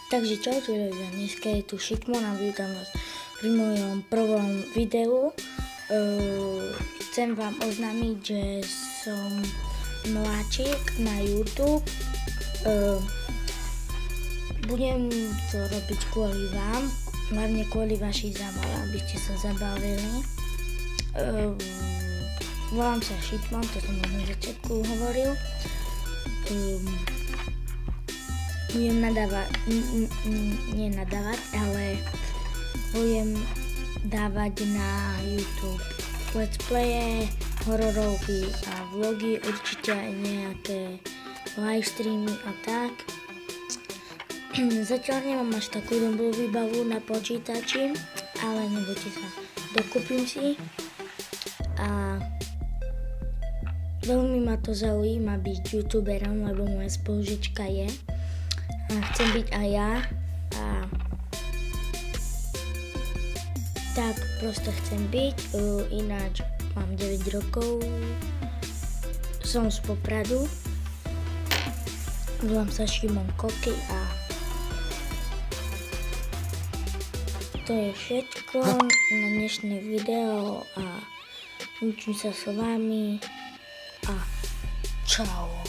Takže čaute ľudia, dneska je tu Šikmon a vítam vás pri mojom prvom videu. Chcem vám oznámiť, že som nováčik na YouTube. Budem to robiť kvôli vám, hlavne kvôli vašej zábave, aby ste sa zabavili. Volám sa Šikmon, to som už na začiatku hovoril. Budem nie nadávať, ale budem dávať na YouTube let's playe, hororovky a vlogy, určite aj nejaké live streamy a tak. Zatiaľ nemám až takú dobrú výbavu na počítači, ale nebojte sa, dokúpim si a veľmi ma to zaujíma byť youtuberom, lebo moja spolužička je. A chcem byť aj ja a tak prosto chcem byť, ináč mám 9 rokov, som z Popradu, volám sa Šimon Koky a to je všetko na dnešné video a učím sa s vami a čau.